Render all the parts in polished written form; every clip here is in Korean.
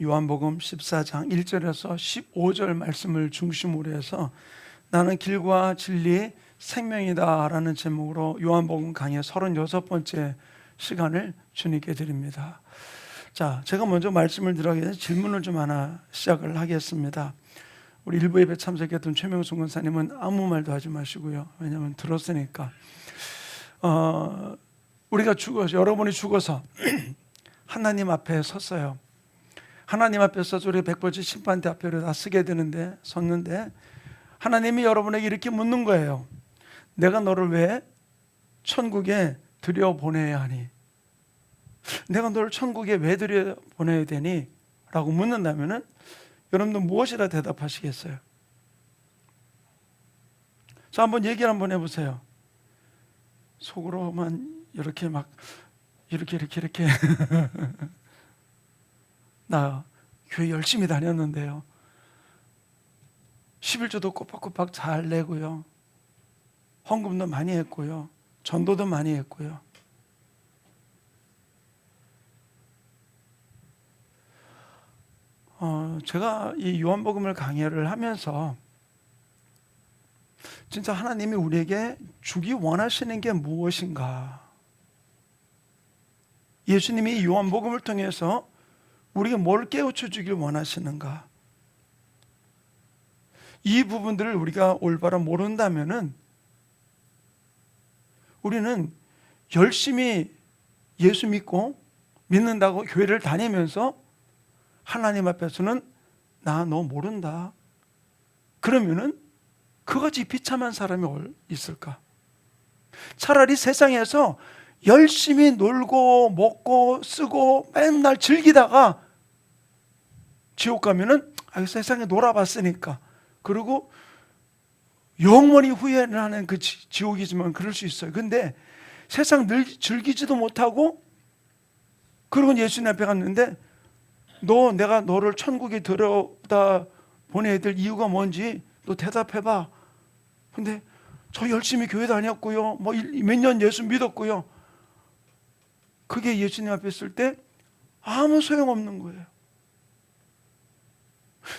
요한복음 14장 1절에서 15절 말씀을 중심으로 해서 나는 길과 진리 생명이다 라는 제목으로 요한복음 강의 36번째 시간을 주님께 드립니다. 자, 제가 먼저 말씀을 드리기 전에 질문을 좀 하나 시작을 하겠습니다. 우리 일부 예배 참석했던 최명순 권사님은 아무 말도 하지 마시고요. 왜냐하면 들었으니까. 우리가 죽어서, 여러분이 죽어서 하나님 앞에 섰어요. 하나님 앞에서 우리 백벌집 심판대 앞에 다 서게 되는데, 섰는데 하나님이 여러분에게 이렇게 묻는 거예요. 내가 너를 왜 천국에 들여보내야 하니? 내가 너를 천국에 왜 들여보내야 되니? 라고 묻는다면 여러분들 무엇이라 대답하시겠어요? 자, 한번 얘기를 한번 해보세요. 속으로만 이렇게 이렇게 나 교회 열심히 다녔는데요, 11조도 꼬박꼬박 잘 내고요, 헌금도 많이 했고요, 전도도 많이 했고요. 제가 이 요한복음을 강의를 하면서 진짜 하나님이 우리에게 주기 원하시는 게 무엇인가, 예수님이 이 요한복음을 통해서 우리에게 뭘 깨우쳐 주길 원하시는가, 이 부분들을 우리가 올바로 모른다면은 우리는 열심히 예수 믿는다고 교회를 다니면서 하나님 앞에서는 나 너 모른다, 그러면은 그같이 비참한 사람이 있을까? 차라리 세상에서 열심히 놀고 먹고 쓰고 맨날 즐기다가 지옥 가면은 세상에 놀아봤으니까, 그리고 영원히 후회를 하는 그 지옥이지만 그럴 수 있어요. 근데 세상 늘 즐기지도 못하고, 그러고 예수님 앞에 갔는데 내가 너를 천국에 들여다 보내야 될 이유가 뭔지 너 대답해봐. 근데 저 열심히 교회 다녔고요, 몇 년 예수 믿었고요. 그게 예수님 앞에 있을 때 아무 소용없는 거예요.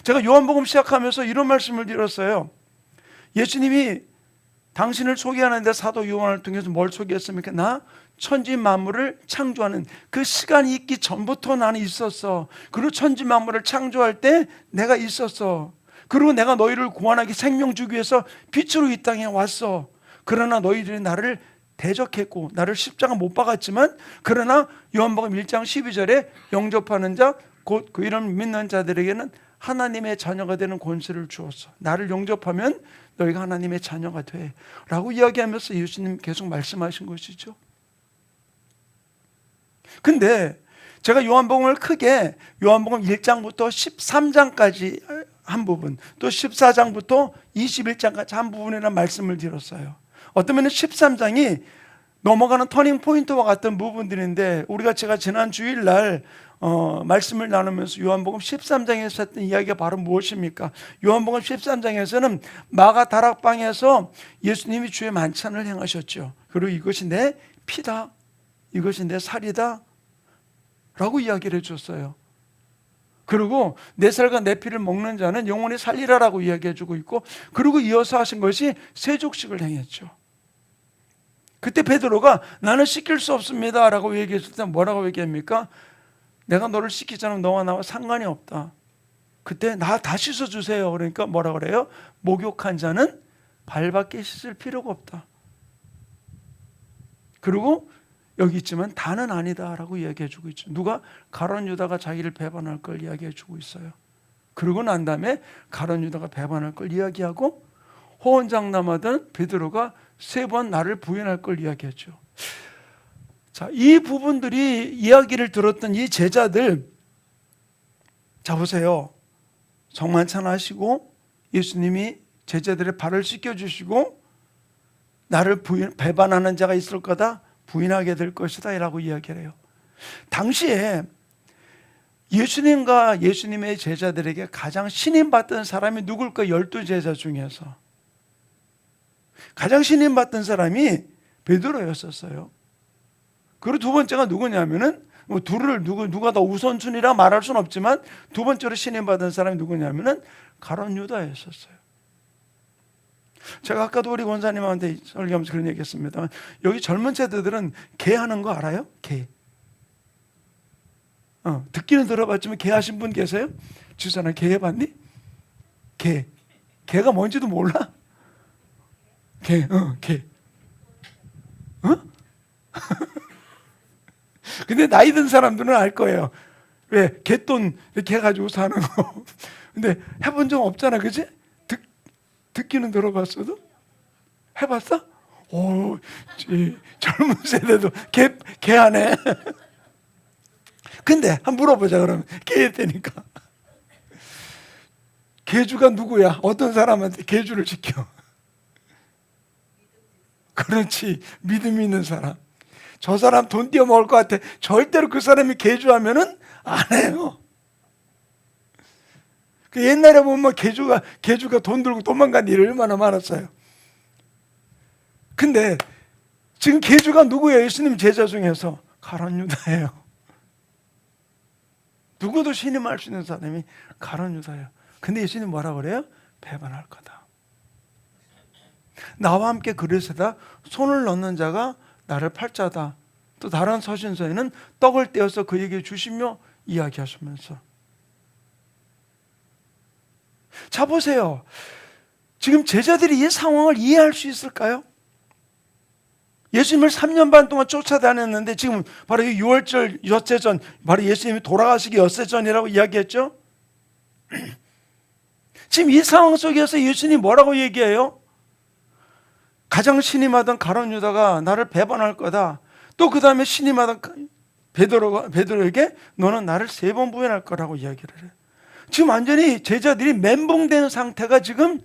제가 요한복음 시작하면서 이런 말씀을 드렸어요. 예수님이 당신을 소개하는데 사도 요한을 통해서 뭘 소개했습니까? 나 천지 만물을 창조하는 그 시간이 있기 전부터 나는 있었어. 그리고 천지 만물을 창조할 때 내가 있었어. 그리고 내가 너희를 구원하기 생명 주기 위해서 빛으로 이 땅에 왔어. 그러나 너희들이 나를 대적했고 나를 십자가 못 박았지만, 그러나 요한복음 1장 12절에 영접하는 자 곧 그 이름 믿는 자들에게는 하나님의 자녀가 되는 권세를 주었어. 나를 영접하면 너희가 하나님의 자녀가 돼 라고 이야기하면서 예수님 계속 말씀하신 것이죠. 근데 제가 요한복음을 크게 요한복음 1장부터 13장까지 한 부분, 또 14장부터 21장까지 한 부분이라는 말씀을 드렸어요. 어떤 면은 13장이 넘어가는 터닝 포인트와 같은 부분들인데, 제가 지난 주일날 말씀을 나누면서 요한복음 13장에서 했던 이야기가 바로 무엇입니까? 요한복음 13장에서는 마가 다락방에서 예수님이 주의 만찬을 행하셨죠. 그리고 이것이 내 피다, 이것이 내 살이다 라고 이야기를 해줬어요. 그리고 내 살과 내 피를 먹는 자는 영원히 살리라라고 이야기해주고 있고, 그리고 이어서 하신 것이 세족식을 행했죠. 그때 베드로가 나는 씻길 수 없습니다 라고 얘기했을 때 뭐라고 얘기합니까? 내가 너를 씻기지 않으면 너와 나와 상관이 없다. 그때 나 다 씻어주세요. 그러니까 뭐라 그래요? 목욕한 자는 발밖에 씻을 필요가 없다. 그리고 여기 있지만 다는 아니다 라고 이야기해주고 있죠. 누가? 가룟 유다가 자기를 배반할 걸 이야기해주고 있어요. 그러고 난 다음에 가룟 유다가 배반할 걸 이야기하고, 호언장담하던 베드로가 3번 나를 부인할 걸 이야기했죠. 자, 이 부분들이 이야기를 들었던 이 제자들, 자 보세요. 정만찬 하시고 예수님이 제자들의 발을 씻겨주시고 나를 배반하는 자가 있을 거다, 부인하게 될 것이다 라고 이야기를 해요. 당시에 예수님과 예수님의 제자들에게 가장 신임받던 사람이 누굴까? 12제자 중에서 가장 신임받던 사람이 베드로였었어요. 그리고 두 번째가 누구냐면은 뭐 둘을 누가 더 우선순위라 말할 수는 없지만 두 번째로 신임 받은 사람이 누구냐면은 가룟 유다였었어요. 제가 아까도 우리 권사님한테 설교하면서 그런 얘기했습니다만 여기 젊은 세대들은 개 하는 거 알아요? 개. 듣기는 들어봤지만 개 하신 분 계세요? 주선아 개 해봤니? 개. 개가 뭔지도 몰라? 개. 개. 근데 나이 든 사람들은 알 거예요. 왜? 개돈 이렇게 해가지고 사는 거. 근데 해본 적 없잖아, 그지? 듣기는 들어봤어도? 해봤어? 오, 젊은 세대도 개 하네. 근데 한번 물어보자, 그러면. 개 되니까. 개주가 누구야? 어떤 사람한테 개주를 지켜? 그렇지. 믿음 있는 사람. 저 사람 돈 띄어 먹을 것 같아. 절대로 그 사람이 개주하면은 안 해요. 그 옛날에 보면 개주가 돈 들고 도망간 일이 얼마나 많았어요. 근데 지금 개주가 누구예요? 예수님 제자 중에서 가룟 유다예요. 누구도 신임할 수 있는 사람이 가룟 유다예요. 근데 예수님 뭐라 그래요? 배반할 거다. 나와 함께 그릇에다 손을 넣는 자가 나를 팔자다. 또 다른 서신서에는 떡을 떼어서 그에게 주시며 이야기하시면서. 자, 보세요. 지금 제자들이 이 상황을 이해할 수 있을까요? 예수님을 3년 반 동안 쫓아다녔는데 지금 바로 이 6월절 엿새 전, 바로 예수님이 돌아가시기 엿새 전이라고 이야기했죠. 지금 이 상황 속에서 예수님이 뭐라고 얘기해요? 가장 신임하던 가룟 유다가 나를 배반할 거다. 또 그 다음에 신임하던 베드로에게 너는 나를 3번 부인할 거라고 이야기를 해요. 지금 완전히 제자들이 멘붕된 상태가 지금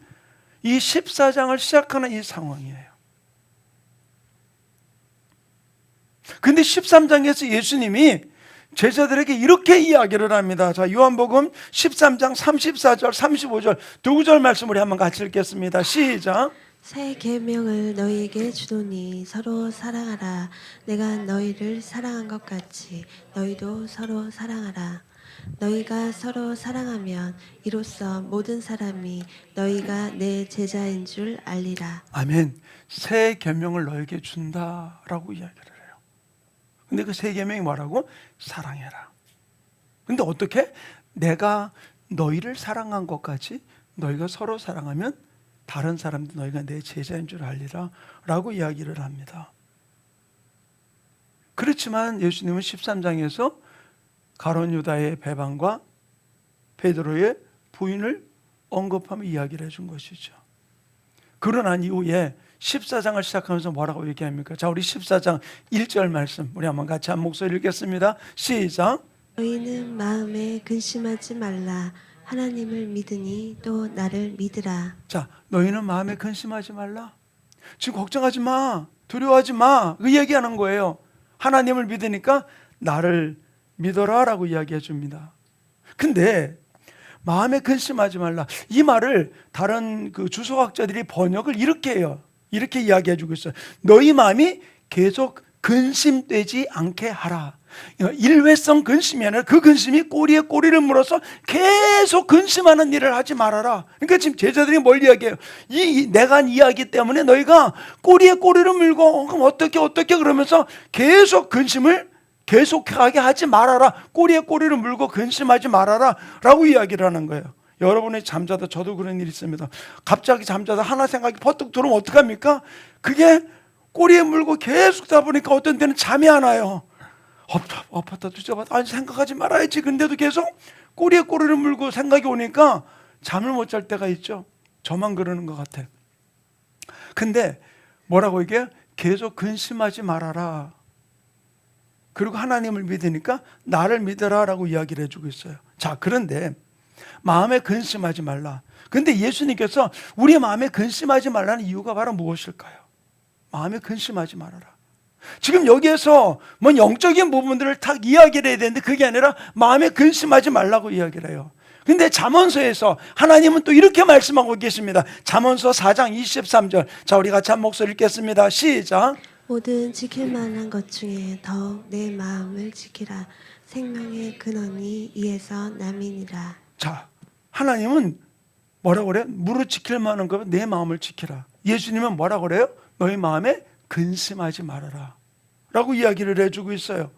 이 14장을 시작하는 이 상황이에요. 근데 13장에서 예수님이 제자들에게 이렇게 이야기를 합니다. 자, 요한복음 13장 34절, 35절 두 구절 말씀을 한번 같이 읽겠습니다. 시작. 새 계명을 너희에게 주노니 서로 사랑하라. 내가 너희를 사랑한 것 같이 너희도 서로 사랑하라. 너희가 서로 사랑하면 이로써 모든 사람이 너희가 내 제자인 줄 알리라. 아멘. 새 계명을 너에게 준다라고 이야기를 해요. 근데 그 새 계명이 뭐라고? 사랑해라. 근데 어떻게? 내가 너희를 사랑한 것까지 너희가 서로 사랑하면 다른 사람도 너희가 내 제자인 줄 알리라 라고 이야기를 합니다. 그렇지만 예수님은 13장에서 가룟 유다의 배반과 베드로의 부인을 언급하며 이야기를 해준 것이죠. 그러고 난 이후에 14장을 시작하면서 뭐라고 얘기합니까? 자, 우리 14장 1절 말씀 우리 한번 같이 한 목소리 읽겠습니다. 시작. 너희는 마음에 근심하지 말라. 하나님을 믿으니 또 나를 믿으라. 자, 너희는 마음에 근심하지 말라. 지금 걱정하지 마. 두려워하지 마. 그 얘기하는 거예요. 하나님을 믿으니까 나를 믿어라 라고 이야기해 줍니다. 근데 마음에 근심하지 말라. 이 말을 다른 그 주석학자들이 번역을 이렇게 해요. 이렇게 이야기해 주고 있어요. 너희 마음이 계속 근심되지 않게 하라. 일회성 근심이 아니라 그 근심이 꼬리에 꼬리를 물어서 계속 근심하는 일을 하지 말아라. 그러니까 지금 제자들이 뭘 이야기해요? 내가 한 이야기 때문에 너희가 꼬리에 꼬리를 물고 그럼 어떻게 그러면서 계속 근심을 계속하게 하지 말아라. 꼬리에 꼬리를 물고 근심하지 말아라 라고 이야기를 하는 거예요. 여러분이 잠자다 저도 그런 일이 있습니다. 갑자기 잠자다 하나 생각이 퍼뜩 들어오면 어떡합니까? 그게 꼬리에 물고 계속 다 보니까 어떤 때는 잠이 안 와요. 엎었다 뒤져봤다 아니 생각하지 말아야지. 근데도 계속 꼬리에 꼬리를 물고 생각이 오니까 잠을 못 잘 때가 있죠. 저만 그러는 것 같아. 근데 뭐라고 이게? 계속 근심하지 말아라. 그리고 하나님을 믿으니까 나를 믿어라 라고 이야기를 해주고 있어요. 자, 그런데 마음에 근심하지 말라. 근데 예수님께서 우리 마음에 근심하지 말라는 이유가 바로 무엇일까요? 마음에 근심하지 말아라. 지금 여기에서 뭐 영적인 부분들을 딱 이야기를 해야 되는데 그게 아니라 마음에 근심하지 말라고 이야기를 해요. 근데 잠언서에서 하나님은 또 이렇게 말씀하고 계십니다. 잠언서 4장 23절. 자, 우리 같이 한 목소리 읽겠습니다. 시작. 모든 지킬 만한 것 중에 더욱 내 마음을 지키라. 생명의 근원이 이에서 남이니라. 자, 하나님은 뭐라고 그래요? 무릇 지킬 만한 것 내 마음을 지키라. 예수님은 뭐라고 그래요? 너희 마음에 근심하지 말아라 라고 이야기를 해주고 있어요.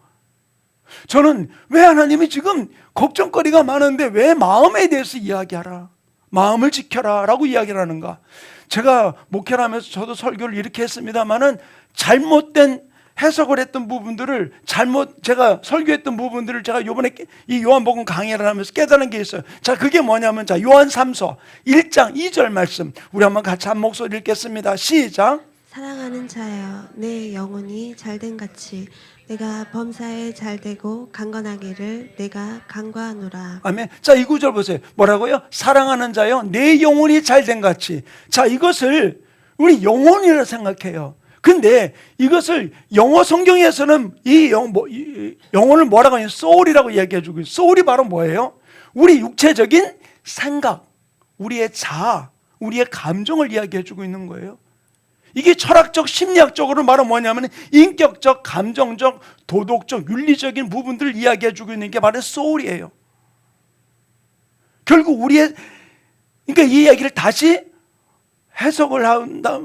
저는 왜 하나님이 지금 걱정거리가 많은데 왜 마음에 대해서 이야기하라, 마음을 지켜라 라고 이야기를 하는가? 제가 목회를 하면서 저도 설교를 이렇게 했습니다마는 잘못된 해석을 했던 부분들을 제가 설교했던 부분들을 제가 요번에 이 요한복음 강의를 하면서 깨달은 게 있어요. 자, 그게 뭐냐면 자, 요한 3서 1장 2절 말씀 우리 한번 같이 한 목소리 읽겠습니다. 시작. 사랑하는 자여, 내 영혼이 잘된 같이 내가 범사에 잘되고 강건하기를 내가 간구하노라. 아멘. 자, 이 구절 보세요. 뭐라고요? 사랑하는 자여, 내 영혼이 잘된 같이. 자, 이것을 우리 영혼이라 생각해요. 근데 이것을 영어 성경에서는 이 영혼을 뭐라고 해요? soul이라고 이야기해주고 있어요. soul이 바로 뭐예요? 우리 육체적인 생각, 우리의 자아, 우리의 감정을 이야기해주고 있는 거예요. 이게 철학적, 심리학적으로 말하면 뭐냐면 인격적, 감정적, 도덕적, 윤리적인 부분들을 이야기해주고 있는 게 바로 soul이에요. 결국 그러니까 이 이야기를 다시 해석을 한다,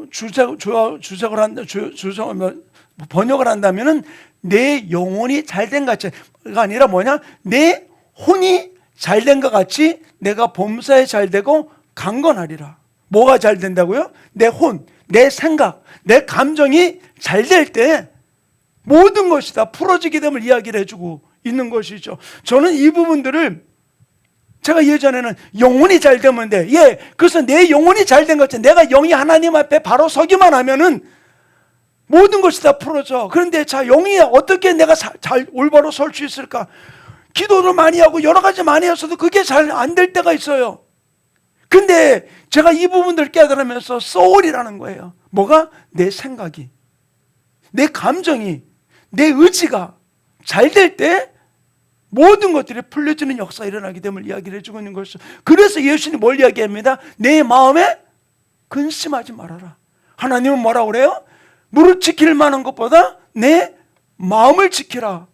번역을 한다면은 내 영혼이 잘된 것 같이가 아니라 뭐냐? 내 혼이 잘된 것 같이 내가 범사에 잘되고 강건하리라. 뭐가 잘 된다고요? 내 혼, 내 생각, 내 감정이 잘 될 때 모든 것이 다 풀어지게 됨을 이야기를 해주고 있는 것이죠. 저는 이 부분들을 제가 예전에는 영혼이 잘 되면 돼. 그래서 내 영혼이 잘 된 것 같아. 내가 영이 하나님 앞에 바로 서기만 하면은 모든 것이 다 풀어져. 그런데 자, 영이 어떻게 내가 잘 올바로 설 수 있을까? 기도도 많이 하고 여러 가지 많이 했어도 그게 잘 안 될 때가 있어요. 근데 제가 이 부분들을 깨달으면서 soul이라는 거예요. 뭐가? 내 생각이, 내 감정이, 내 의지가 잘 될 때 모든 것들이 풀려지는 역사가 일어나게 됨을 이야기를 해주고 있는 것이죠. 그래서 예수님이 뭘 이야기합니다? 내 마음에 근심하지 말아라. 하나님은 뭐라고 그래요? 무릇 지킬 만한 것보다 내 마음을 지키라.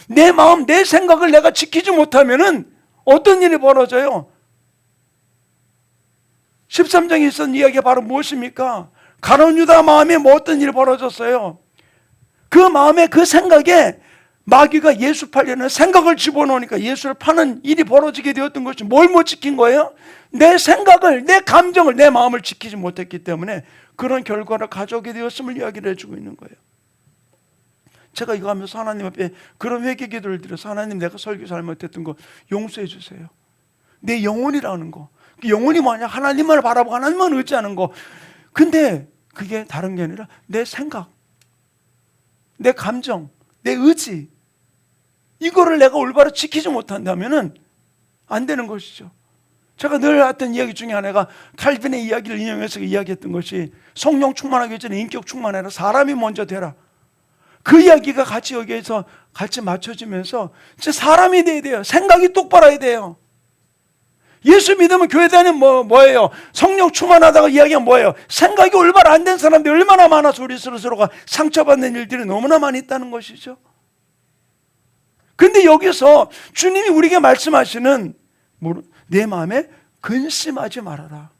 내 마음, 내 생각을 내가 지키지 못하면은 어떤 일이 벌어져요? 13장에 있었던 이야기가 바로 무엇입니까? 가룟 유다 마음에 뭐 어떤 일이 벌어졌어요? 그 마음에, 그 생각에 마귀가 예수 팔려는 생각을 집어넣으니까 예수를 파는 일이 벌어지게 되었던 것이 뭘 못 지킨 거예요? 내 생각을, 내 감정을, 내 마음을 지키지 못했기 때문에 그런 결과를 가져오게 되었음을 이야기를 해주고 있는 거예요. 제가 이거 하면서 하나님 앞에 그런 회개 기도를 드려서 하나님, 내가 설교 잘못했던 거 용서해 주세요. 내 영혼이라는 거, 그 영혼이 뭐냐? 하나님만을 바라보고 하나님만 의지하는 거. 근데 그게 다른 게 아니라 내 생각, 내 감정, 내 의지, 이거를 내가 올바로 지키지 못한다면은 안 되는 것이죠. 제가 늘 했던 이야기 중에 하나가 칼빈의 이야기를 인용해서 이야기했던 것이 성령 충만하기 전에 인격 충만해라. 사람이 먼저 되라. 그 이야기가 같이 여기에서 같이 맞춰지면서 진짜 사람이 돼야 돼요. 생각이 똑바로 해야 돼요. 예수 믿으면 교회 다니면 뭐예요? 성령 충만하다고 이야기하면 뭐예요? 생각이 올바로 안 된 사람들이 얼마나 많아서 우리 스스로가 상처받는 일들이 너무나 많이 있다는 것이죠. 그런데 여기서 주님이 우리에게 말씀하시는 내 마음에 근심하지 말아라.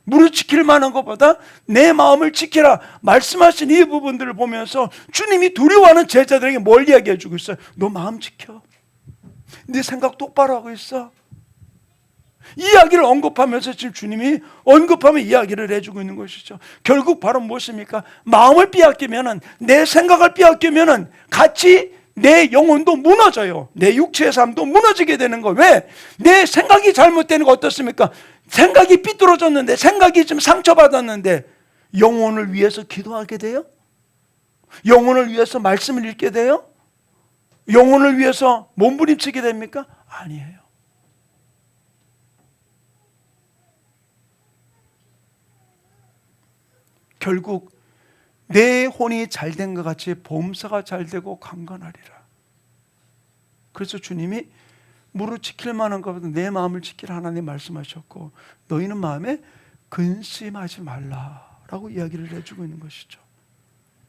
무릇 지킬 만한 것보다 내 마음을 지키라. 말씀하신 이 부분들을 보면서 주님이 두려워하는 제자들에게 뭘 이야기해 주고 있어요? 너 마음 지켜. 네 생각 똑바로 하고 있어. 이야기를 언급하면서 지금 주님이 언급하며 이야기를 해주고 있는 것이죠. 결국 바로 무엇입니까? 마음을 빼앗기면은, 내 생각을 빼앗기면은 같이 내 영혼도 무너져요. 내 육체의 삶도 무너지게 되는 거. 왜? 내 생각이 잘못되는 거 어떻습니까? 생각이 삐뚤어졌는데, 생각이 좀 상처받았는데 영혼을 위해서 기도하게 돼요? 영혼을 위해서 말씀을 읽게 돼요? 영혼을 위해서 몸부림치게 됩니까? 아니에요. 결국 내 혼이 잘된 것 같이 범사가 잘되고 강건하리라. 그래서 주님이 무릇 지킬 만한 것보다 내 마음을 지키라 하나님 말씀하셨고, 너희는 마음에 근심하지 말라라고 이야기를 해주고 있는 것이죠.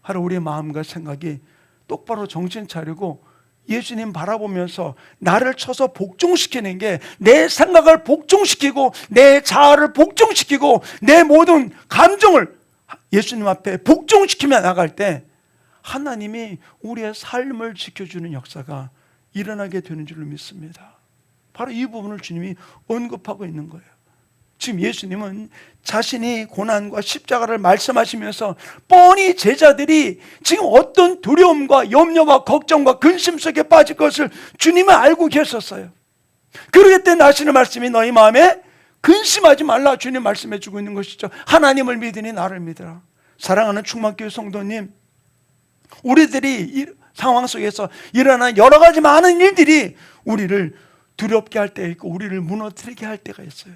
하루 우리의 마음과 생각이 똑바로 정신 차리고 예수님 바라보면서 나를 쳐서 복종시키는 게, 내 생각을 복종시키고 내 자아를 복종시키고 내 모든 감정을 예수님 앞에 복종시키며 나갈 때 하나님이 우리의 삶을 지켜주는 역사가 일어나게 되는 줄로 믿습니다. 바로 이 부분을 주님이 언급하고 있는 거예요. 지금 예수님은 자신이 고난과 십자가를 말씀하시면서 뻔히 제자들이 지금 어떤 두려움과 염려와 걱정과 근심 속에 빠질 것을 주님은 알고 계셨어요. 그러기 때문에 하시는 말씀이 너희 마음에 근심하지 말라, 주님 말씀해 주고 있는 것이죠. 하나님을 믿으니 나를 믿으라. 사랑하는 충만교회 성도님, 우리들이 이 상황 속에서 일어나는 여러 가지 많은 일들이 우리를 두렵게 할 때가 있고 우리를 무너뜨리게 할 때가 있어요.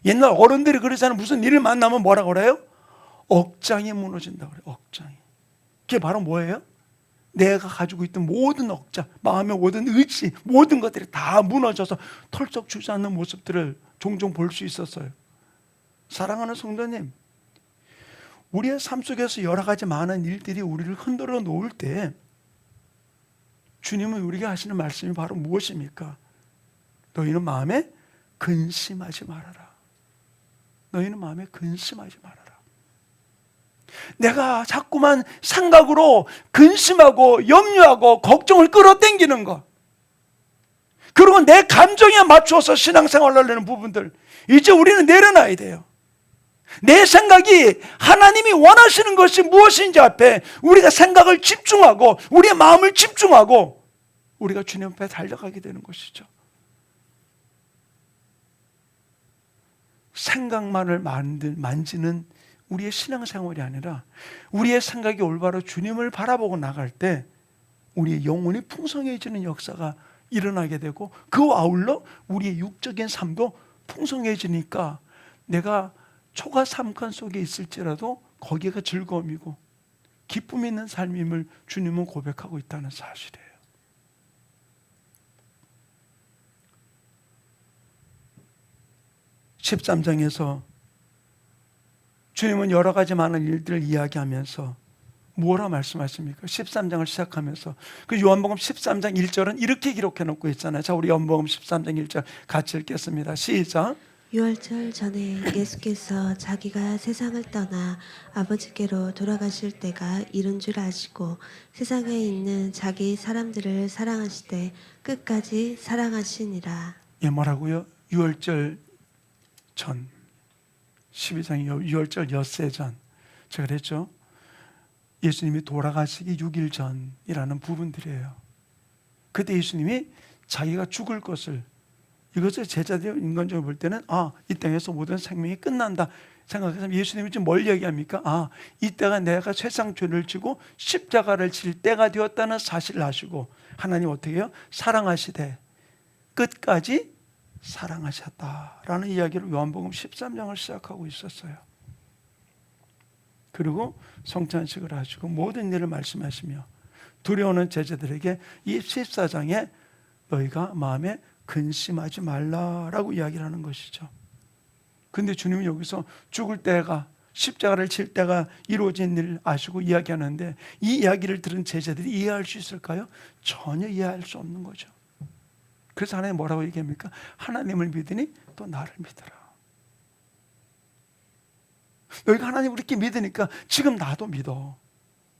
옛날 어른들이 그러잖아요. 무슨 일을 만나면 뭐라 그래요? 억장이 무너진다고 그래요. 억장이. 그게 바로 뭐예요? 내가 가지고 있던 모든 억장, 마음의 모든 의지, 모든 것들이 다 무너져서 털썩 주저앉는 모습들을 종종 볼 수 있었어요. 사랑하는 성도님, 우리의 삶 속에서 여러 가지 많은 일들이 우리를 흔들어 놓을 때 주님은 우리에게 하시는 말씀이 바로 무엇입니까? 너희는 마음에 근심하지 말아라. 너희는 마음에 근심하지 말아라. 내가 자꾸만 생각으로 근심하고 염려하고 걱정을 끌어당기는 것, 그리고 내 감정에 맞춰서 신앙생활을 하려는 부분들, 이제 우리는 내려놔야 돼요. 내 생각이 하나님이 원하시는 것이 무엇인지 앞에 우리가 생각을 집중하고 우리의 마음을 집중하고 우리가 주님 앞에 달려가게 되는 것이죠. 생각만을 만지는 우리의 신앙생활이 아니라 우리의 생각이 올바로 주님을 바라보고 나갈 때 우리의 영혼이 풍성해지는 역사가 일어나게 되고, 그와 아울러 우리의 육적인 삶도 풍성해지니까 내가 초가 삼간 속에 있을지라도 거기가 즐거움이고 기쁨이 있는 삶임을 주님은 고백하고 있다는 사실이에요. (13장에서) 주님은 여러 가지 많은 일들을 이야기하면서 뭐라 말씀하십니까? 13장을 시작하면서 그 요한복음 13장 1절은 이렇게 기록해 놓고 있잖아요. 자, 우리 요한복음 13장 1절 같이 읽겠습니다. 시작. 유월절 전에 예수께서 자기가 세상을 떠나 아버지께로 돌아가실 때가 이른 줄 아시고 세상에 있는 자기 사람들을 사랑하시되 끝까지 사랑하시니라. 예, 뭐라고요? 유월절 전, 12장 유월절 엿새 전, 제가 그랬죠. 예수님이 돌아가시기 6일 전이라는 부분들이에요. 그때 예수님이 자기가 죽을 것을, 이것을 제자들이 인간적으로 볼 때는 이 땅에서 모든 생명이 끝난다 생각해서 예수님이 지금 뭘 얘기합니까? 이때가 내가 세상 죄를 지고 십자가를 질 때가 되었다는 사실을 아시고 하나님 어떻게 해요? 사랑하시되 끝까지 사랑하셨다라는 이야기를 요한복음 13장을 시작하고 있었어요. 그리고 성찬식을 하시고 모든 일을 말씀하시며 두려워하는 제자들에게 이 14장에 너희가 마음에 근심하지 말라라고 이야기를 하는 것이죠. 근데 주님은 여기서 죽을 때가, 십자가를 칠 때가 이루어진 일을 아시고 이야기하는데 이 이야기를 들은 제자들이 이해할 수 있을까요? 전혀 이해할 수 없는 거죠. 그래서 하나님 뭐라고 얘기합니까? 하나님을 믿으니 또 나를 믿어라. 너희가 하나님을 이렇게 믿으니까 지금 나도 믿어.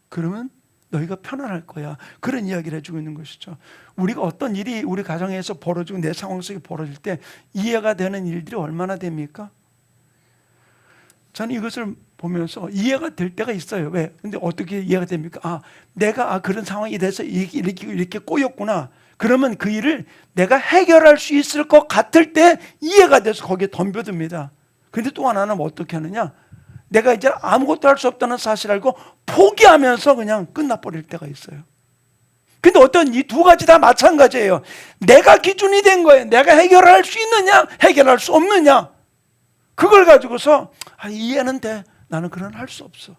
그러면 너희가 편안할 거야. 그런 이야기를 해주고 있는 것이죠. 우리가 어떤 일이 우리 가정에서 벌어지고 내 상황 속에 벌어질 때 이해가 되는 일들이 얼마나 됩니까? 저는 이것을 보면서 이해가 될 때가 있어요. 왜? 근데 어떻게 이해가 됩니까? 내가 그런 상황이 돼서 이렇게 꼬였구나. 그러면 그 일을 내가 해결할 수 있을 것 같을 때 이해가 돼서 거기에 덤벼듭니다. 근데 또 하나는 어떻게 하느냐? 내가 이제 아무것도 할 수 없다는 사실을 알고 포기하면서 그냥 끝나버릴 때가 있어요. 근데 어떤 이 두 가지 다 마찬가지예요. 내가 기준이 된 거예요. 내가 해결할 수 있느냐, 해결할 수 없느냐. 그걸 가지고서 이해는 돼. 나는 그건 할 수 없어.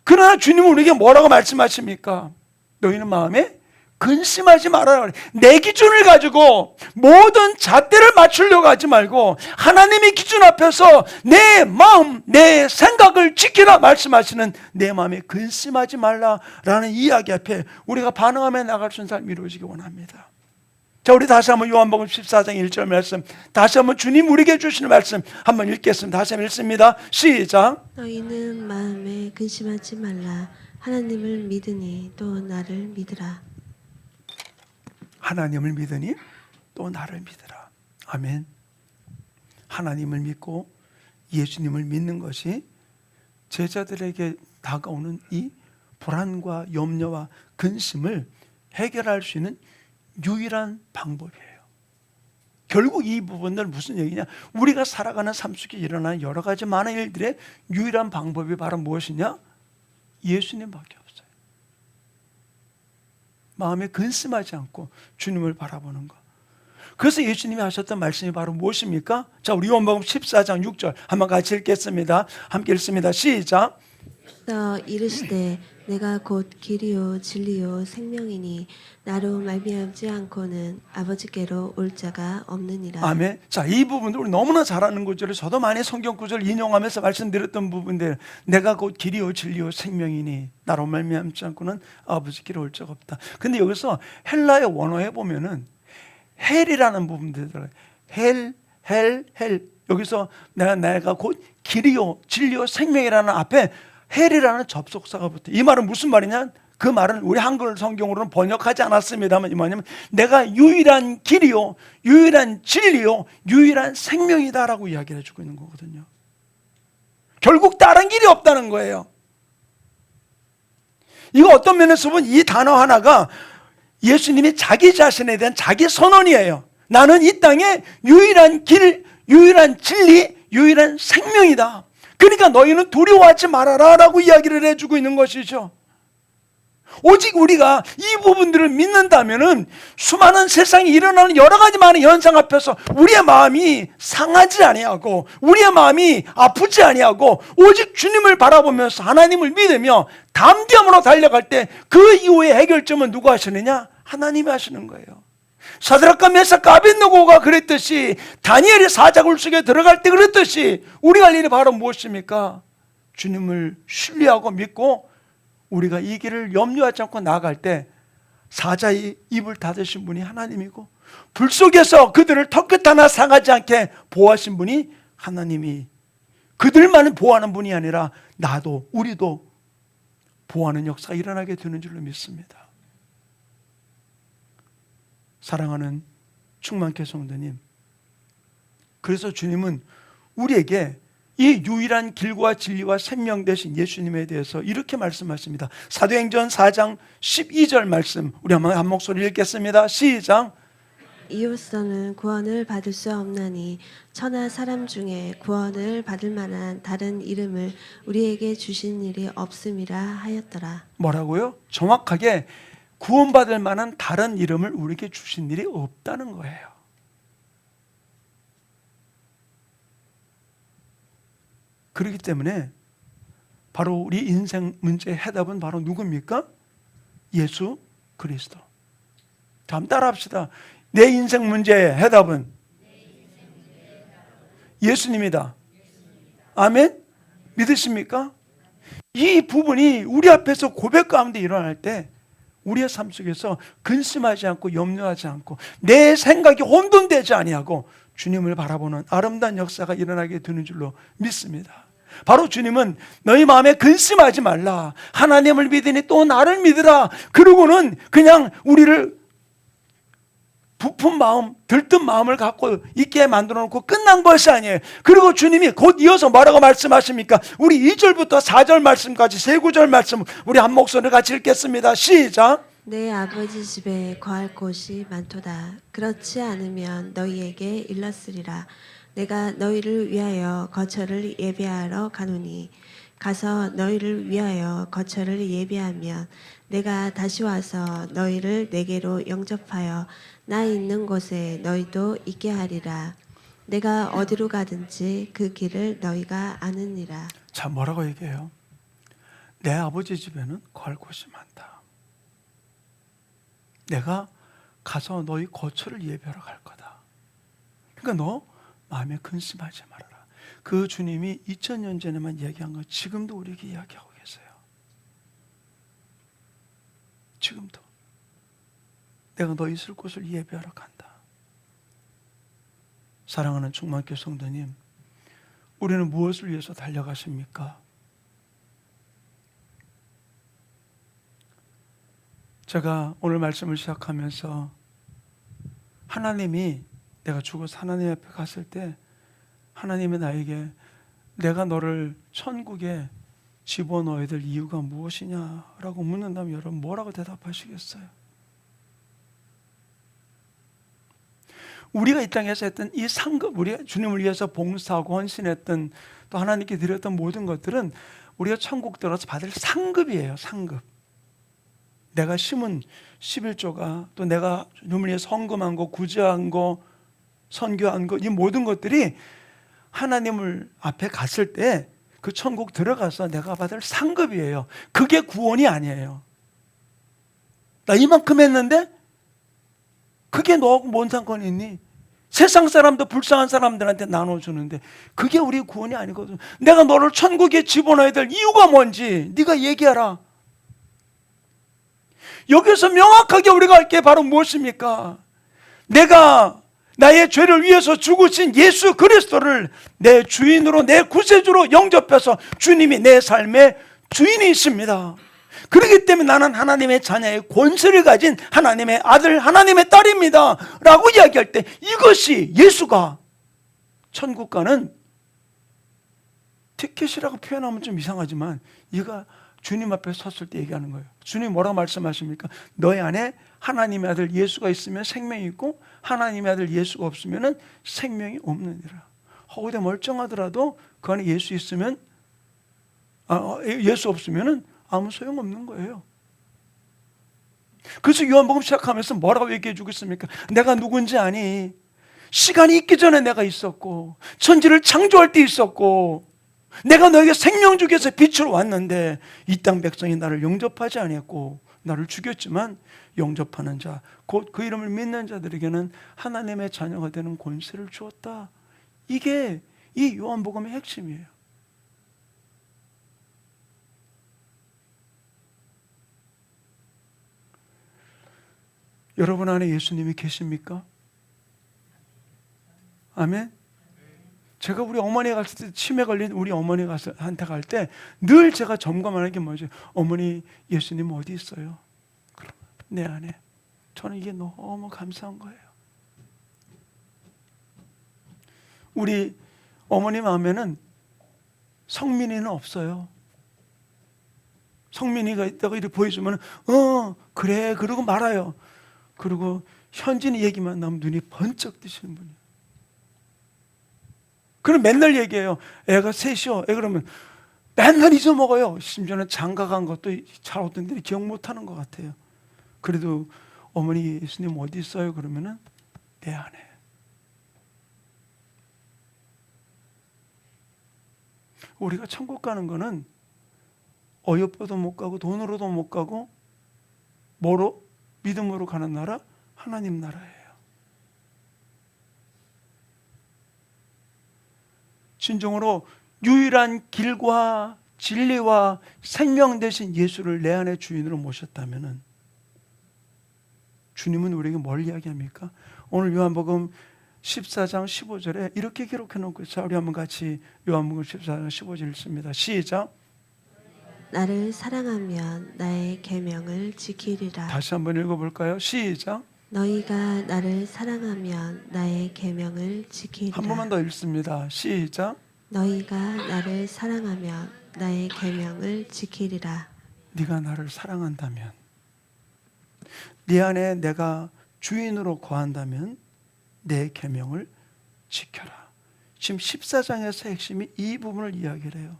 그러나 주님은 우리에게 뭐라고 말씀하십니까? 너희는 마음에 근심하지 말아라. 내 기준을 가지고 모든 잣대를 맞추려고 하지 말고 하나님의 기준 앞에서 내 마음, 내 생각을 지키라 말씀하시는 내 마음에 근심하지 말라라는 이야기 앞에 우리가 반응하며 나갈 수 있는 삶이 이루어지기 원합니다. 자, 우리 다시 한번 요한복음 14장 1절 말씀, 다시 한번 주님 우리에게 주시는 말씀 한번 읽겠습니다. 다시 한번 읽습니다. 시작. 너희는 마음에 근심하지 말라. 하나님을 믿으니 또 나를 믿으라. 하나님을 믿으니 또 나를 믿으라. 아멘. 하나님을 믿고 예수님을 믿는 것이 제자들에게 다가오는 이 불안과 염려와 근심을 해결할 수 있는 유일한 방법이에요. 결국 이 부분들 무슨 얘기냐? 우리가 살아가는 삶 속에 일어나는 여러 가지 많은 일들의 유일한 방법이 바로 무엇이냐? 예수님밖에 없어요. 마음에 근심하지 않고 주님을 바라보는 것. 그래서 예수님이 하셨던 말씀이 바로 무엇입니까? 자, 우리 요한복음 14장 6절 한번 같이 읽겠습니다. 함께 읽습니다. 시작. 또 이르시되 내가 곧 길이요 진리요 생명이니 나로 말미암지 않고는 아버지께로 올 자가 없느니라. 아멘. 자, 이 부분들 우리 너무나 잘 아는 구절을 저도 많이 성경 구절 인용하면서 말씀드렸던 부분들, 내가 곧 길이요 진리요 생명이니 나로 말미암지 않고는 아버지께로 올 자가 없다. 근데 여기서 헬라의 원어에 보면은 헬이라는 부분들 들어요. 헬. 여기서 내가 곧 길이요 진리요 생명이라는 앞에 헬이라는 접속사가 붙어. 이 말은 무슨 말이냐? 그 말은 우리 한글 성경으로는 번역하지 않았습니다만 이 뭐냐면 내가 유일한 길이요 유일한 진리요 유일한 생명이다라고 이야기를 해주고 있는 거거든요. 결국 다른 길이 없다는 거예요. 이거 어떤 면에서 보면 이 단어 하나가 예수님이 자기 자신에 대한 자기 선언이에요. 나는 이 땅에 유일한 길, 유일한 진리, 유일한 생명이다. 그러니까 너희는 두려워하지 말아라 라고 이야기를 해주고 있는 것이죠. 오직 우리가 이 부분들을 믿는다면은 수많은 세상에 일어나는 여러 가지 많은 현상 앞에서 우리의 마음이 상하지 아니하고 우리의 마음이 아프지 아니하고 오직 주님을 바라보면서 하나님을 믿으며 담대함으로 달려갈 때 그 이후의 해결점은 누가 하시느냐? 하나님이 하시는 거예요. 사드락과 메삭과 아벳느고가 그랬듯이 다니엘이 사자굴 속에 들어갈 때 그랬듯이 우리가 할 일이 바로 무엇입니까? 주님을 신뢰하고 믿고 우리가 이 길을 염려하지 않고 나아갈 때 사자의 입을 닫으신 분이 하나님이고 불 속에서 그들을 턱끝 하나 상하지 않게 보호하신 분이 하나님이 그들만을 보호하는 분이 아니라 나도 우리도 보호하는 역사가 일어나게 되는 줄로 믿습니다. 사랑하는 충만케 성도님, 그래서 주님은 우리에게 이 유일한 길과 진리와 생명 되신 예수님에 대해서 이렇게 말씀하십니다. 사도행전 4장 12절 말씀 우리 한번 한 목소리 읽겠습니다. 시작. 이로써는 구원을 받을 수 없나니 천하 사람 중에 구원을 받을 만한 다른 이름을 우리에게 주신 일이 없음이라 하였더라. 뭐라고요? 정확하게 구원받을 만한 다른 이름을 우리에게 주신 일이 없다는 거예요. 그렇기 때문에 바로 우리 인생 문제의 해답은 바로 누굽니까? 예수 그리스도. 다음 따라합시다. 내 인생 문제의 해답은 예수님이다. 아멘? 믿으십니까? 이 부분이 우리 앞에서 고백 가운데 일어날 때 우리의 삶 속에서 근심하지 않고 염려하지 않고 내 생각이 혼돈되지 아니하고 주님을 바라보는 아름다운 역사가 일어나게 되는 줄로 믿습니다. 바로 주님은 너희 마음에 근심하지 말라. 하나님을 믿으니 또 나를 믿으라. 그러고는 그냥 우리를 부푼 마음, 들뜬 마음을 갖고 있게 만들어 놓고 끝난 것이 아니에요. 그리고 주님이 곧 이어서 뭐라고 말씀하십니까? 우리 2절부터 4절 말씀까지 세 구절 말씀 우리 한 목소리 같이 읽겠습니다. 시작. 내 아버지 집에 거할 곳이 많도다. 그렇지 않으면 너희에게 일렀으리라. 내가 너희를 위하여 거처를 예비하러 가노니 가서 너희를 위하여 거처를 예비하면 내가 다시 와서 너희를 내게로 영접하여 나 있는 곳에 너희도 있게 하리라. 내가 어디로 가든지 그 길을 너희가 아느니라. 자, 뭐라고 얘기해요? 내 아버지 집에는 거할 곳이 많다. 내가 가서 너희 거처를 예배하러 갈 거다. 그러니까 너 마음에 근심하지 말아라. 그 주님이 2000년 전에만 이야기한 거 지금도 우리에게 이야기하고 계세요. 지금도 내가 너 있을 곳을 예배하러 간다. 사랑하는 충만교회 성도님, 우리는 무엇을 위해서 달려가십니까? 제가 오늘 말씀을 시작하면서 하나님이 내가 죽어서 하나님 앞에 갔을 때 하나님이 나에게 내가 너를 천국에 집어넣어야 될 이유가 무엇이냐라고 묻는다면 여러분 뭐라고 대답하시겠어요? 우리가 이 땅에서 했던 이 상급, 우리가 주님을 위해서 봉사하고 헌신했던 또 하나님께 드렸던 모든 것들은 우리가 천국 들어서 받을 상급이에요. 상급. 내가 심은 11조가 또 내가 주님을 위해서 헌금한 거, 구제한 거, 선교한 거, 이 모든 것들이 하나님을 앞에 갔을 때 그 천국 들어가서 내가 받을 상급이에요. 그게 구원이 아니에요. 나 이만큼 했는데 그게 너하고 뭔 상관이 있니? 세상 사람도 불쌍한 사람들한테 나눠주는데 그게 우리 구원이 아니거든. 내가 너를 천국에 집어넣어야 될 이유가 뭔지 네가 얘기하라. 여기서 명확하게 우리가 할 게 바로 무엇입니까? 내가 나의 죄를 위해서 죽으신 예수 그리스도를 내 주인으로, 내 구세주로 영접해서 주님이 내 삶의 주인이십니다. 그렇기 때문에 나는 하나님의 자녀의 권세를 가진 하나님의 아들, 하나님의 딸입니다 라고 이야기할 때 이것이 예수가 천국 가는 티켓이라고 표현하면 좀 이상하지만 이가 주님 앞에 섰을 때 얘기하는 거예요. 주님 뭐라고 말씀하십니까? 너희 안에 하나님의 아들 예수가 있으면 생명이 있고 하나님의 아들 예수가 없으면 생명이 없느니라. 허구대 멀쩡하더라도 그 안에 예수 있으면 예수 없으면 아무 소용없는 거예요. 그래서 요한복음 시작하면서 뭐라고 얘기해 주고 있습니까? 내가 누군지 아니? 시간이 있기 전에 내가 있었고 천지를 창조할 때 있었고 내가 너에게 생명 주기 위해서 빛으로 왔는데 이 땅 백성이 나를 영접하지 아니했고 나를 죽였지만 영접하는 자, 곧 그 이름을 믿는 자들에게는 하나님의 자녀가 되는 권세를 주었다. 이게 이 요한복음의 핵심이에요. 여러분 안에 예수님이 계십니까? 아멘. 제가 우리 어머니가 갔을 때 치매 걸린 우리 어머니한테 갈 때 늘 제가 점검하는 게 뭐죠? 어머니 예수님 어디 있어요? 그럼 내 안에. 저는 이게 너무 감사한 거예요. 우리 어머니 마음에는 성민이는 없어요. 성민이가 있다고 이렇게 보여주면 그래 그러고 말아요. 그리고 현진이 얘기만 나면 눈이 번쩍 뜨시는 분이에요. 그럼 맨날 얘기해요. 애가 셋이요. 애 그러면 맨날 잊어먹어요. 심지어는 장가 간 것도 잘 어떤 데는 기억 못하는 것 같아요. 그래도 어머니 예수님 어디 있어요? 그러면은 내 안에. 우리가 천국 가는 거는 어여뻐도 못 가고 돈으로도 못 가고 뭐로? 믿음으로 가는 나라? 하나님 나라예요. 진정으로 유일한 길과 진리와 생명 되신 예수를 내 안의 주인으로 모셨다면 주님은 우리에게 뭘 이야기합니까? 오늘 요한복음 14장 15절에 이렇게 기록해 놓고 있어요. 우리 한번 같이 요한복음 14장 15절 읽습니다. 시작. 나를 사랑하면 나의 계명을 지키리라. 다시 한번 읽어볼까요? 시작. 너희가 나를 사랑하면 나의 계명을 지키리라. 한 번만 더 읽습니다. 시작. 너희가 나를 사랑하면 나의 계명을 지키리라. 네가 나를 사랑한다면, 네 안에 내가 주인으로 거한다면 내 계명을 지켜라. 지금 14장에서 핵심이 이 부분을 이야기를 해요.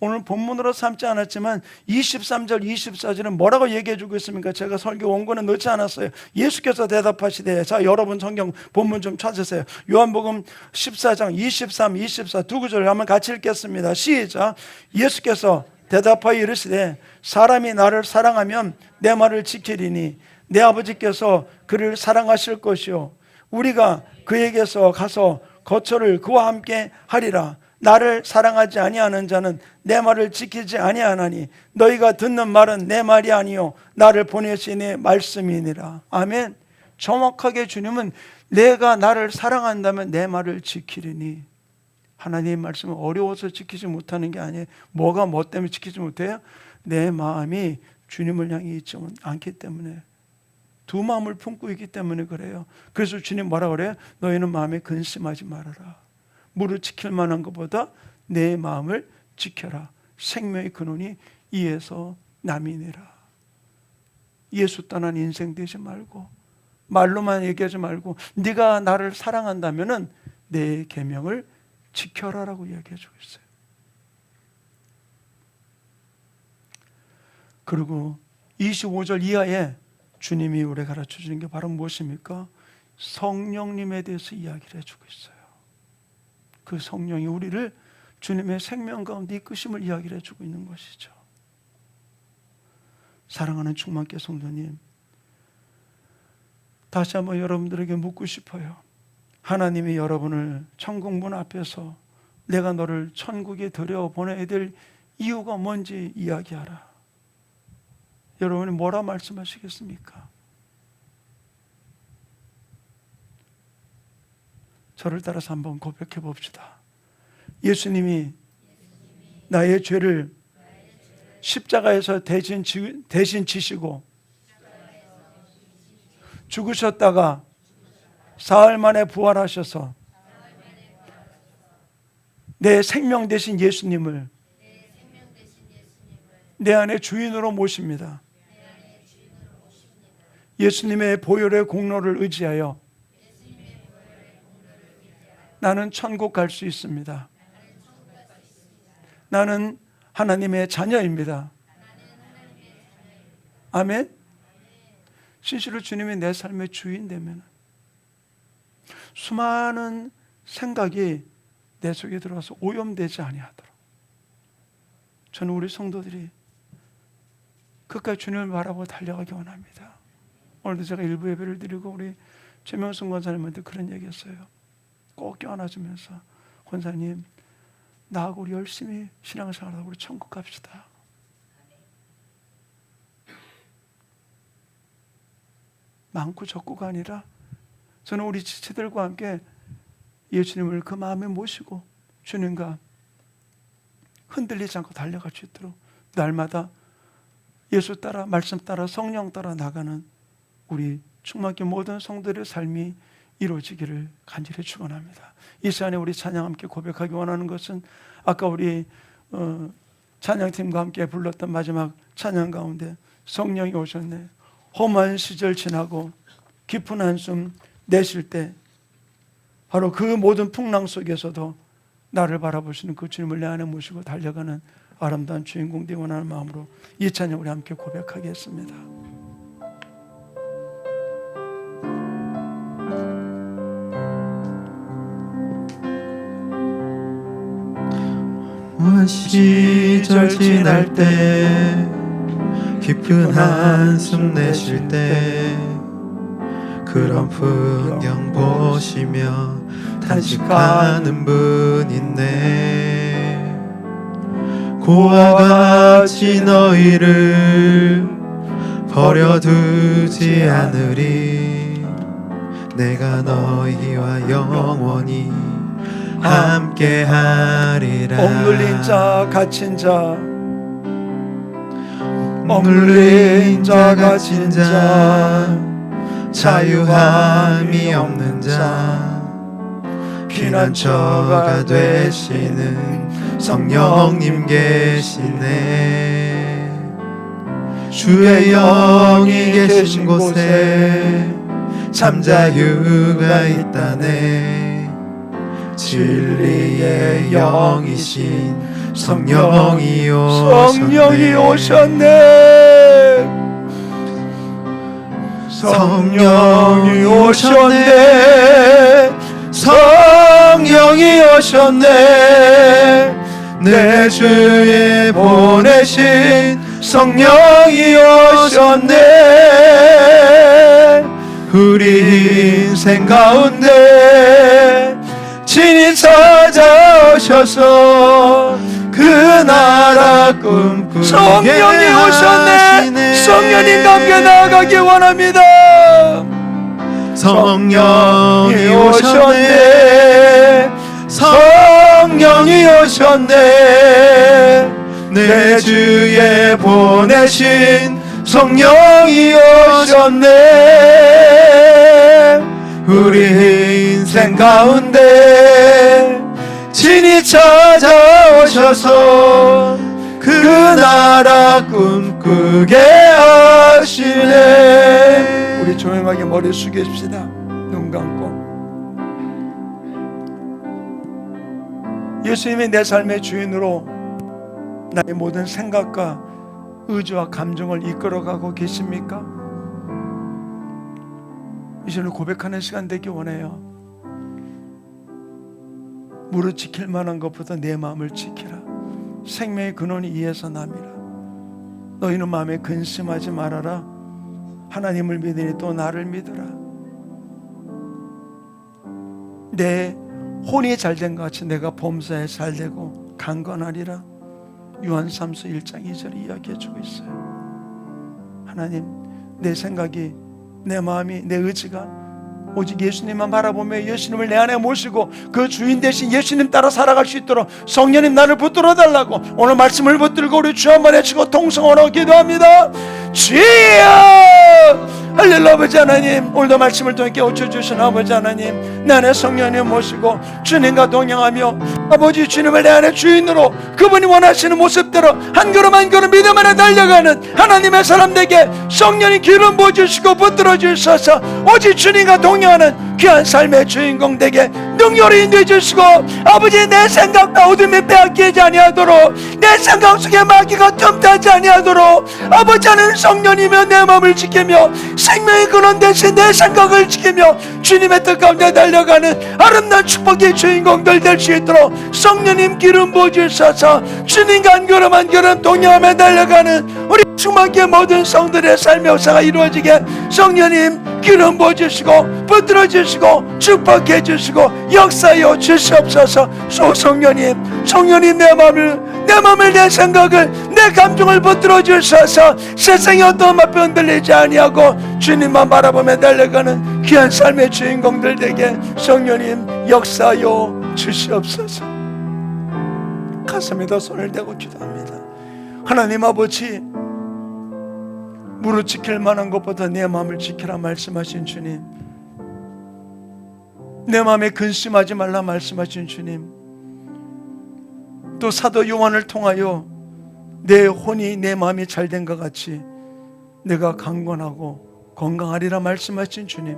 오늘 본문으로 삼지 않았지만 23절, 24절은 뭐라고 얘기해 주고 있습니까? 제가 설교 원고는 넣지 않았어요. 예수께서 대답하시되, 자 여러분 성경 본문 좀 찾으세요. 요한복음 14장 23, 24 두 구절 한번 같이 읽겠습니다. 시작. 예수께서 대답하여 이르시되 사람이 나를 사랑하면 내 말을 지키리니 내 아버지께서 그를 사랑하실 것이요 우리가 그에게서 가서 거처를 그와 함께 하리라. 나를 사랑하지 아니하는 자는 내 말을 지키지 아니하나니 너희가 듣는 말은 내 말이 아니요 나를 보내신 내 말씀이니라. 아멘. 정확하게 주님은 내가 나를 사랑한다면 내 말을 지키리니. 하나님의 말씀은 어려워서 지키지 못하는 게 아니에요. 뭐가 뭐 때문에 지키지 못해요? 내 마음이 주님을 향해 있지 않기 때문에, 두 마음을 품고 있기 때문에 그래요. 그래서 주님 뭐라 그래요? 너희는 마음에 근심하지 말아라. 무릇 지킬 만한 것보다 내 마음을 지켜라. 생명의 근원이 이에서 남이니라. 예수 떠난 인생 되지 말고, 말로만 얘기하지 말고, 네가 나를 사랑한다면은 내 계명을 지켜라라고 이야기해주고 있어요. 그리고 25절 이하에 주님이 우리에게 가르쳐주는 게 바로 무엇입니까? 성령님에 대해서 이야기를 해주고 있어요. 그 성령이 우리를 주님의 생명 가운데 이끄심을 이야기를 해주고 있는 것이죠. 사랑하는 충만께 성도님, 다시 한번 여러분들에게 묻고 싶어요. 하나님이 여러분을 천국 문 앞에서 내가 너를 천국에 들여보내야 될 이유가 뭔지 이야기하라. 여러분이 뭐라 말씀하시겠습니까? 저를 따라서 한번 고백해 봅시다. 예수님이 나의 죄를 십자가에서 대신 지시고 죽으셨다가 사흘 만에 부활하셔서 내 생명 되신 예수님을 내 안에 주인으로 모십니다. 예수님의 보혈의 공로를 의지하여 나는 천국 갈 수 있습니다. 나는 하나님의 자녀입니다. 아멘. 진실로 주님이 내 삶의 주인 되면 수많은 생각이 내 속에 들어와서 오염되지 아니하도록 저는 우리 성도들이 끝까지 주님을 바라보고 달려가기 원합니다. 오늘도 제가 일부 예배를 드리고 우리 최명순 권사님한테 그런 얘기했어요. 꼭 껴안아주면서 권사님, 나하고 우리 열심히 신앙생활하고 우리 천국 갑시다. 많고 적고가 아니라 저는 우리 지체들과 함께 예수님을 그 마음에 모시고 주님과 흔들리지 않고 달려갈 수 있도록 날마다 예수 따라 말씀 따라 성령 따라 나가는 우리 충만히 모든 성도들의 삶이 이루어지기를 간절히 축원합니다. 이 시간에 우리 찬양 함께 고백하기 원하는 것은 아까 우리 찬양팀과 함께 불렀던 마지막 찬양 가운데 성령이 오셨네, 험한 시절 지나고 깊은 한숨 내쉴 때 바로 그 모든 풍랑 속에서도 나를 바라보시는 그 주님을 내 안에 모시고 달려가는 아름다운 주인공 되기 원하는 마음으로 이 찬양 우리 함께 고백하겠습니다. 시절 지날 때 깊은 한숨 내쉴 때 그런 풍경 보시며 탄식하는 분 있네. 고와 같이 너희를 버려두지 않으리. 내가 너희와 영원히 함께하리라. 억눌린 자 갇힌 자, 억눌린 자 갇힌 자, 자유함이 없는 자, 피난처가 되시는 성령님 계시네. 주의 영이 계신 곳에 잠자유가 있다네. 진리의 영이신 성령이 오셨네. 성령이 오셨네. 성령이 오셨네. 내 주에 보내신 성령이 오셨네. 우리 인생 가운데 친히 찾아오셔서 그 나라 꿈꾸게 성령이 오셨네. 성령님 함께 나아가기 원합니다. 성령이 오셨네. 성령이 오셨네. 내 주에 보내신 성령이 오셨네. 우리 인생 가운데 친히 찾아오셔서 그 나라 꿈꾸게 하시네. 우리 조용하게 머리 숙여줍시다. 눈 감고. 예수님이 내 삶의 주인으로 나의 모든 생각과 의지와 감정을 이끌어가고 계십니까? 이제는 고백하는 시간 되기 원해요. 무릇 지킬 만한 것보다 내 마음을 지키라. 생명의 근원이 이에서 남이라. 너희는 마음에 근심하지 말아라. 하나님을 믿으니 또 나를 믿으라. 내 혼이 잘된 것 같이 내가 범사에 잘되고 강건하리라. 요한삼서 1장 2절 이야기해주고 있어요. 하나님, 내 생각이, 내 마음이, 내 의지가 오직 예수님만 바라보며 예수님을 내 안에 모시고 그 주인 대신 예수님 따라 살아갈 수 있도록 성령님 나를 붙들어 달라고 오늘 말씀을 붙들고 우리 주 한번 외치고 통성으로 기도합니다. 주여! 할렐루야. 아버지 하나님, 오늘도 말씀을 통해 깨우쳐주신 아버지 하나님, 내 안에 성령님 모시고 주님과 동행하며 아버지 주님을 내 안에 주인으로 그분이 원하시는 모습대로 한 걸음 한 걸음 믿음 안에 달려가는 하나님의 사람들에게 성령이 기름 부어주시고 붙들어 주셔서 오직 주님과 동행하는 귀한 삶의 주인공 되게 능력을 인도해 주시고 아버지 내 생각과 어둠이 빼앗기지 아니하도록 내 생각 속에 마귀가 틈타지 아니하도록 아버지 하나님 성령이며 내 마음을 지키며 생명의 근원 대신 내 생각을 지키며 주님의 뜻 가운데 달려가는 아름다운 축복의 주인공들 될 수 있도록 성령님 기름 부어주셔서 주님과 한 걸음 한 걸음 동행하며 달려가는 우리 충만케 모든 성들의 삶의 역사가 이루어지게 성령님 기름 부어주시고 붙들어주시고 축복해주시고 역사여 주시옵소서. 성령님, 성령님 내 마음을 내 생각을 내 감정을 붙들어주셔서 세상의 어떤 맛에 흔들리지 아니하고 주님만 바라보며 달려가는 귀한 삶의 주인공들 되게 성령님 역사여 주시옵소서. 가슴에다 손을 대고 기도합니다. 하나님 아버지, 무릇 지킬 만한 것보다 내 마음을 지키라 말씀하신 주님, 내 마음에 근심하지 말라 말씀하신 주님, 또 사도 요한을 통하여 내 혼이 내 마음이 잘된 것 같이 내가 강건하고 건강하리라 말씀하신 주님,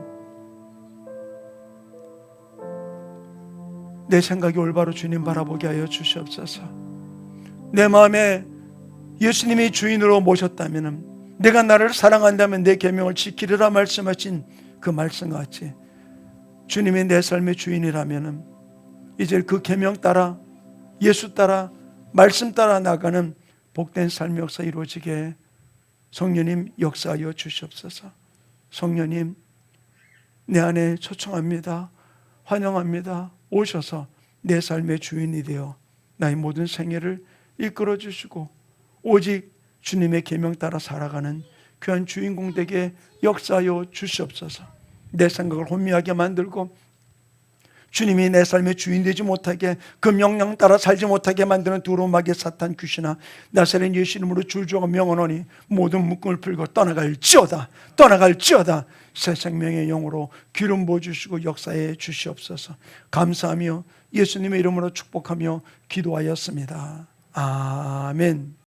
내 생각이 올바로 주님 바라보게 하여 주시옵소서. 내 마음에 예수님이 주인으로 모셨다면, 내가 나를 사랑한다면 내 계명을 지키리라 말씀하신 그 말씀과 같이 주님이 내 삶의 주인이라면 이제 그 계명 따라 예수 따라 말씀 따라 나가는 복된 삶의 역사 이루어지게 성령님 역사하여 주시옵소서. 성령님 내 안에 초청합니다. 환영합니다. 오셔서 내 삶의 주인이 되어 나의 모든 생애를 이끌어 주시고 오직 주님의 계명 따라 살아가는 귀한 주인공 되게 역사하여 주시옵소서. 내 생각을 혼미하게 만들고 주님이 내 삶의 주인 되지 못하게 그 명령 따라 살지 못하게 만드는 두려운 마귀 사탄 귀신아, 나사렛 예수 이름으로 주주가 명하노니 모든 묶음을 풀고 떠나갈지어다 새 생명의 영으로 기름 부어주시고 역사해 주시옵소서. 감사하며 예수님의 이름으로 축복하며 기도하였습니다. 아멘.